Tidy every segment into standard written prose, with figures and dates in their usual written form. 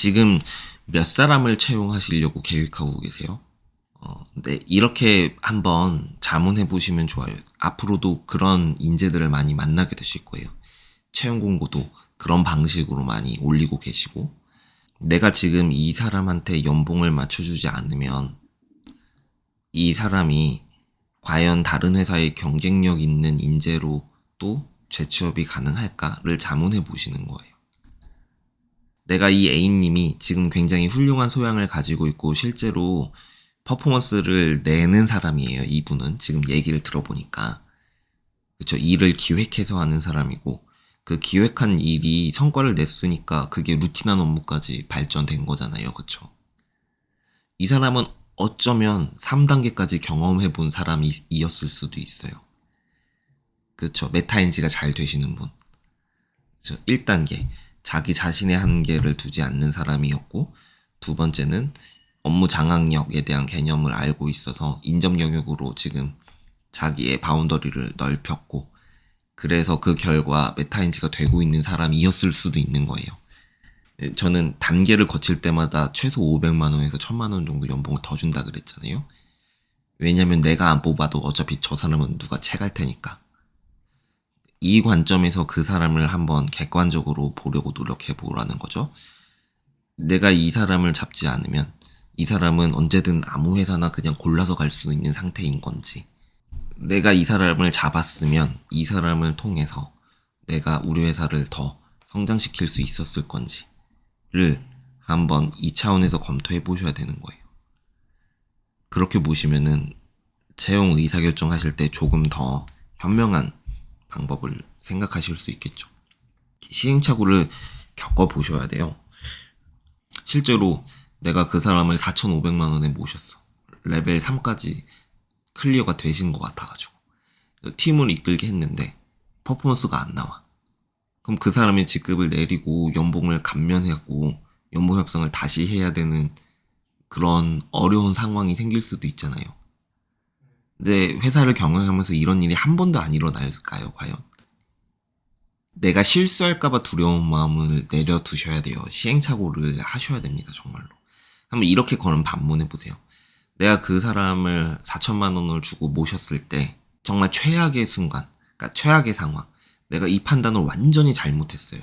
지금 몇 사람을 채용하시려고 계획하고 계세요? 네, 이렇게 한번 자문해 보시면 좋아요. 앞으로도 그런 인재들을 많이 만나게 되실 거예요. 채용 공고도 그런 방식으로 많이 올리고 계시고, 내가 지금 이 사람한테 연봉을 맞춰주지 않으면 이 사람이 과연 다른 회사의 경쟁력 있는 인재로 또 재취업이 가능할까를 자문해 보시는 거예요. 내가 이 A님이 지금 굉장히 훌륭한 소양을 가지고 있고 실제로 퍼포먼스를 내는 사람이에요. 이분은 지금 얘기를 들어보니까. 그쵸. 일을 기획해서 하는 사람이고 그 기획한 일이 성과를 냈으니까 그게 루틴한 업무까지 발전된 거잖아요. 그쵸. 이 사람은 어쩌면 3단계까지 경험해 본 사람이었을 수도 있어요. 그쵸. 메타인지가 잘 되시는 분. 그쵸. 1단계. 자기 자신의 한계를 두지 않는 사람이었고, 두 번째는 업무 장악력에 대한 개념을 알고 있어서 인접 영역으로 지금 자기의 바운더리를 넓혔고, 그래서 그 결과 메타인지가 되고 있는 사람이었을 수도 있는 거예요. 저는 단계를 거칠 때마다 최소 500만 원에서 1000만 원 정도 연봉을 더 준다 그랬잖아요. 왜냐면 내가 안 뽑아도 어차피 저 사람은 누가 채갈 테니까. 이 관점에서 그 사람을 한번 객관적으로 보려고 노력해 보라는 거죠. 내가 이 사람을 잡지 않으면 이 사람은 언제든 아무 회사나 그냥 골라서 갈 수 있는 상태인 건지, 내가 이 사람을 잡았으면 이 사람을 통해서 내가 우리 회사를 더 성장시킬 수 있었을 건지를 한번 이 차원에서 검토해 보셔야 되는 거예요. 그렇게 보시면은 채용 의사결정 하실 때 조금 더 현명한 방법을 생각하실 수 있겠죠. 시행착오를 겪어보셔야 돼요. 실제로 내가 그 사람을 4,500만 원에 모셨어. 레벨 3까지 클리어가 되신 것 같아가지고. 팀을 이끌게 했는데 퍼포먼스가 안 나와. 그럼 그 사람의 직급을 내리고 연봉을 감면하고 연봉 협상을 다시 해야 되는 그런 어려운 상황이 생길 수도 있잖아요. 근데 회사를 경영하면서 이런 일이 한 번도 안 일어날까요, 과연? 내가 실수할까봐 두려운 마음을 내려두셔야 돼요. 시행착오를 하셔야 됩니다, 정말로. 한번 이렇게 거는 반문해보세요. 내가 그 사람을 4천만 원을 주고 모셨을 때 정말 최악의 순간, 그러니까 최악의 상황, 내가 이 판단을 완전히 잘못했어요.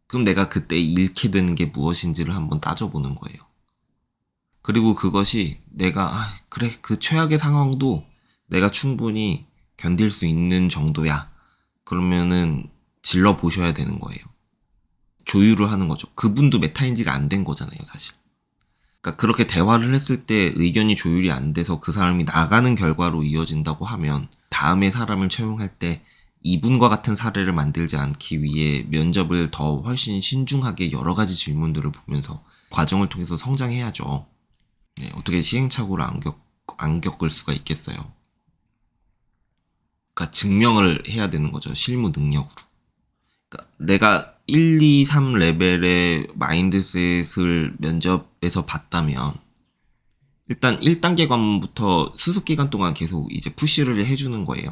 그럼 내가 그때 잃게 되는 게 무엇인지를 한번 따져보는 거예요. 그리고 그것이 내가 그래, 그 최악의 상황도 내가 충분히 견딜 수 있는 정도야, 그러면은 질러 보셔야 되는 거예요. 조율을 하는 거죠. 그분도 메타인지가 안 된 거잖아요, 사실. 그러니까 그렇게 대화를 했을 때 의견이 조율이 안 돼서 그 사람이 나가는 결과로 이어진다고 하면 다음에 사람을 채용할 때 이분과 같은 사례를 만들지 않기 위해 면접을 더 훨씬 신중하게 여러 가지 질문들을 보면서 과정을 통해서 성장해야죠. 네, 어떻게 시행착오를 안 겪을 수가 있겠어요. 그러니까 증명을 해야 되는 거죠. 실무 능력으로. 그러니까 내가 1, 2, 3 레벨의 마인드셋을 면접에서 봤다면 일단 1단계 관문부터 수습 기간 동안 계속 이제 푸시를 해주는 거예요.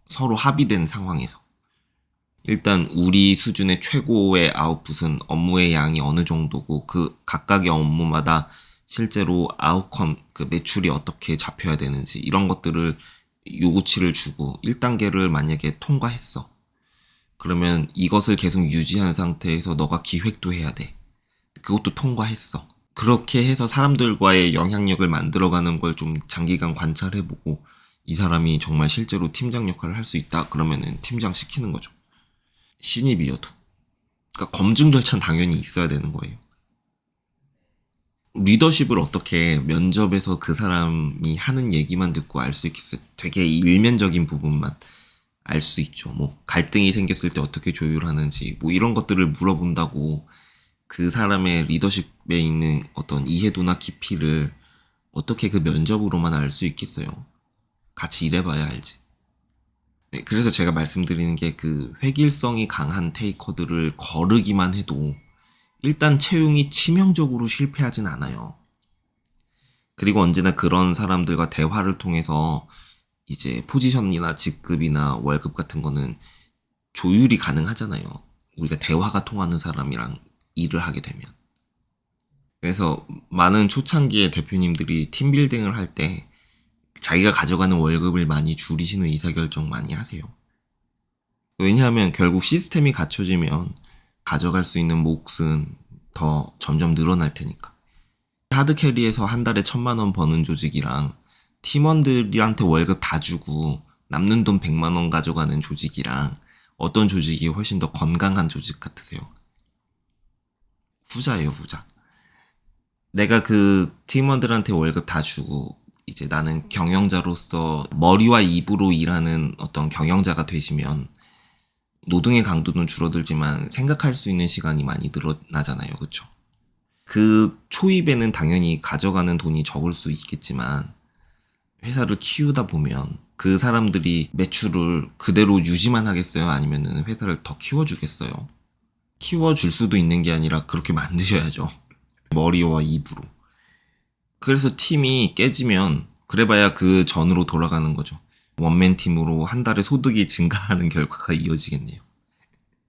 서로 합의된 상황에서. 일단 우리 수준의 최고의 아웃풋은 업무의 양이 어느 정도고 그 각각의 업무마다 실제로 아웃컴, 그 매출이 어떻게 잡혀야 되는지 이런 것들을 요구치를 주고 1단계를 만약에 통과했어. 그러면 이것을 계속 유지한 상태에서 너가 기획도 해야 돼. 그것도 통과했어. 그렇게 해서 사람들과의 영향력을 만들어가는 걸 좀 장기간 관찰해보고 이 사람이 정말 실제로 팀장 역할을 할 수 있다 그러면은 팀장 시키는 거죠. 신입이어도. 그러니까 검증 절차는 당연히 있어야 되는 거예요. 리더십을 어떻게 면접에서 그 사람이 하는 얘기만 듣고 알 수 있겠어요? 되게 일면적인 부분만 알 수 있죠. 뭐 갈등이 생겼을 때 어떻게 조율하는지 뭐 이런 것들을 물어본다고 그 사람의 리더십에 있는 어떤 이해도나 깊이를 어떻게 그 면접으로만 알 수 있겠어요. 같이 일해봐야 알지. 네, 그래서 제가 말씀드리는 게 그 획일성이 강한 테이커들을 거르기만 해도 일단 채용이 치명적으로 실패하진 않아요. 그리고 언제나 그런 사람들과 대화를 통해서 이제 포지션이나 직급이나 월급 같은 거는 조율이 가능하잖아요. 우리가 대화가 통하는 사람이랑 일을 하게 되면. 그래서 많은 초창기의 대표님들이 팀빌딩을 할 때 자기가 가져가는 월급을 많이 줄이시는 의사결정 많이 하세요. 왜냐하면 결국 시스템이 갖춰지면 가져갈 수 있는 몫은 더 점점 늘어날 테니까. 하드캐리에서 한 달에 1,000만 원 버는 조직이랑 팀원들한테 월급 다 주고 남는 돈 100만 원 가져가는 조직이랑 어떤 조직이 훨씬 더 건강한 조직 같으세요? 후자예요, 후자. 내가 그 팀원들한테 월급 다 주고 이제 나는 경영자로서 머리와 입으로 일하는 어떤 경영자가 되시면 노동의 강도는 줄어들지만 생각할 수 있는 시간이 많이 늘어나잖아요. 그쵸? 그 초입에는 당연히 가져가는 돈이 적을 수 있겠지만 회사를 키우다 보면 그 사람들이 매출을 그대로 유지만 하겠어요? 아니면 회사를 더 키워주겠어요? 키워줄 수도 있는 게 아니라 그렇게 만드셔야죠. 머리와 입으로. 그래서 팀이 깨지면 그래봐야 그 전으로 돌아가는 거죠. 원맨 팀으로 한 달에 소득이 증가하는 결과가 이어지겠네요.